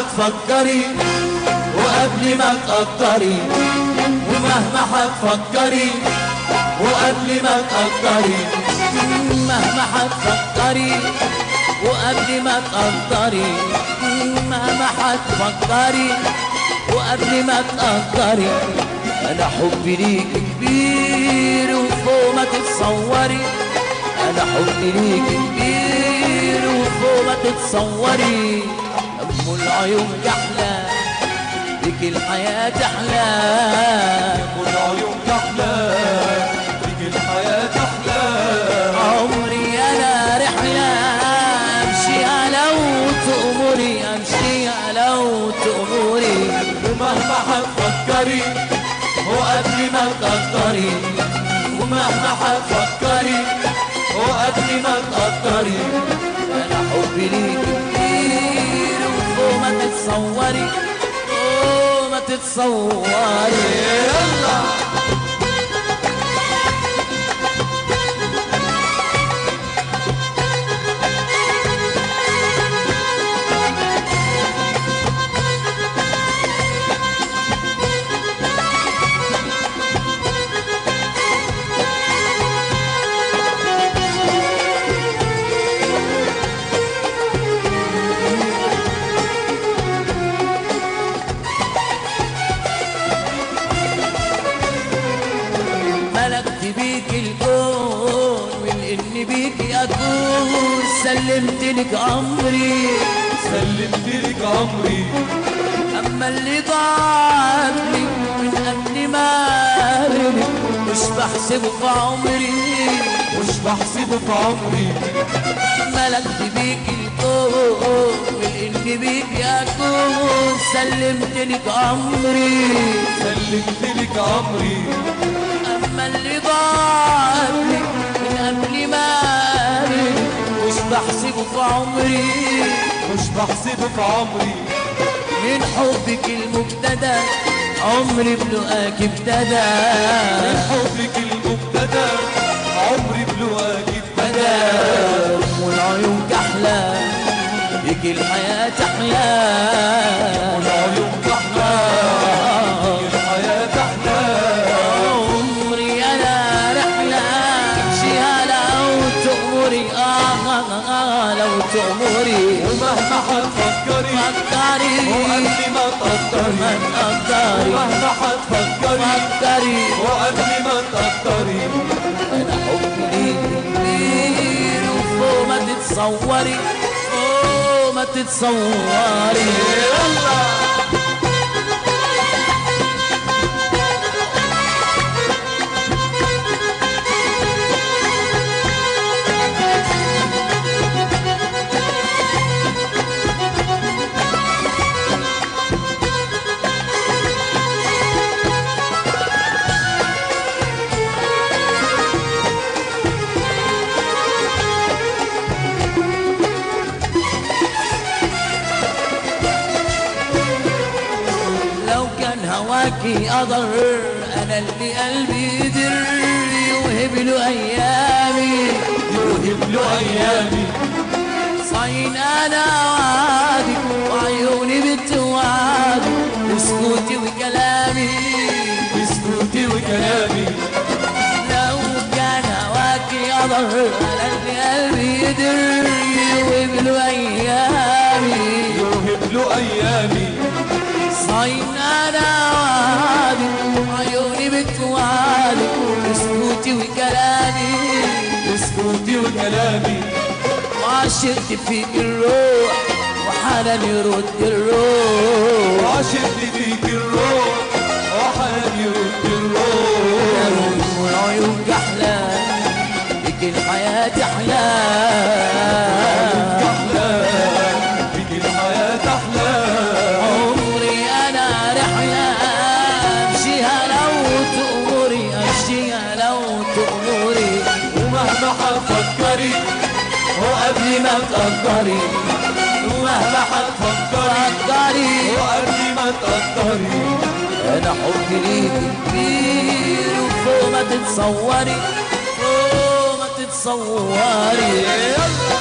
هتفكري وقبل ما تقدري، ومهما هتفكري وقبل ما تقدري، مهما هتفكري وقبل ما تقدري، مهما هتفكري وقبل ما تقدري، انا حبي ليك كبير وفوق ما تتصوري، انا حبي ليك كبير وفوق ما تتصوري. ام العيون كحلة بك الحياة احلى، ام العيون كحلة بك الحياة احلى، عمري انا رحلة امشيها لو تأمري، امشيها لو تأمري، ومهما هتفكري وقبل ما تقدري، ومهما هتفكري وقبل ما تقدري، انا حبي ليك كتير وفوق ما تتصوري، فوق ما تتصوري. يلا ملكت بيك الكون والإن بيك أكون، سلمت لك عمري سلمت لك عمري، أما اللي ضاع لي من قبل ما أقابلك مش بحسبه في عمري، مش بحسبه في عمري، ملكت بيك الكون والإن بيك أكون، سلمت لك عمري سلمت لك عمري، أما اللي ضاع لي من قبل ما أقابلك مش بحسبه في عمري، مش بحسبه في عمري، من حبك المبتدى عمري بلقاك ابتدى، من حبك المبتدى عمري بلقاك ابتدى، والعيون كحلة بك الحياة أحلى، والعيون كحلة بك الحياة أحلى، عمري أنا رحلة أمشيها لو تأمري، لو تأمري، ومهما هتفكري فكري وقبل ما تقدري، ما تقدري، ومهما هتفكري فكري وقبل ما تقدري، أنا حبي ليك كبير وفوق ما تتصوري، فوق ما تتصوري. يلا هواكي أضر، أنا اللي قلبي قدر يوهب له أيامي، يوهب له أيامي، صاين أنا وعدك وعيوني بتوعدك بسكوتي وكلامي، بسكوتي وكلامي، لو كان هواكي أضر أنا اللي قلبي قدر يوهب له أيامي، يوهب له أيامي، صاين أنا وعدك وعيوني بتوعدك بسكوتي وكلامي، بسكوتي وكلامي، وعشقت فيك الروح وحنان يرد الروح، وعشقت فيك الروح وحنان يرد الروح، والعيون كحلة بك الحياة أحلى، كحلة بك الحياة أحلى، عمري أنا رحلة أمشيها لو تأمري، أمشيها لو تأمري، ومهما هتفكري وقبل ما تقدري، ومهما هتفكري وقبل ما تقدري، أنا حبي ليك كبير وفوق ما تتصوري، فوق ما تتصوري. يلا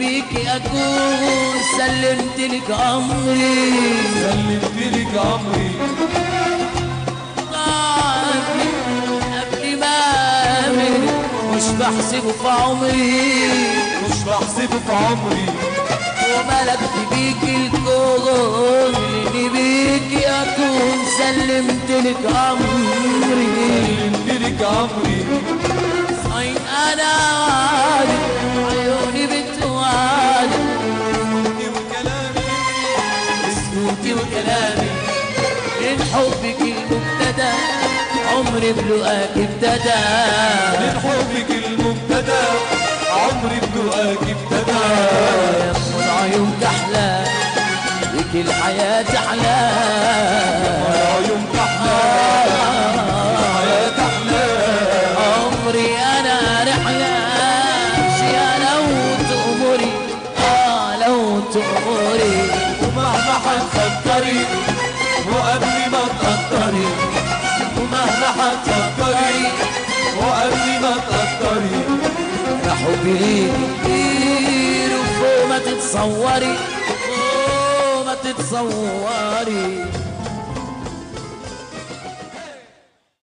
بيكي اكون سلمت لك عمري سلمت لك عمري قبل ما امن مش بحسبه في عمري مش بحسبه في عمري وملكت بيكي الكون اللي بيكي اكون سلمت لك عمري سلمت لك عمري صايم انا وعدك عيوني بتوعدك سكوتي وكلامي من حبك المبتدى عمري بلقاك ابتدى من حبك المبتدى عمري بلقاك ابتدى يا عيون تحلى بك الحياة تحلى عيون تحلى الحياة تحلى عمري أنا رحلة يا لو تأمري لو تأمري ومهما حتفكري وقبل ما تقدري ومهما حتفكري وقبل ما تقدري أنا حبي ليك كتير وفوق ما تتصوري فوق ما تتصوري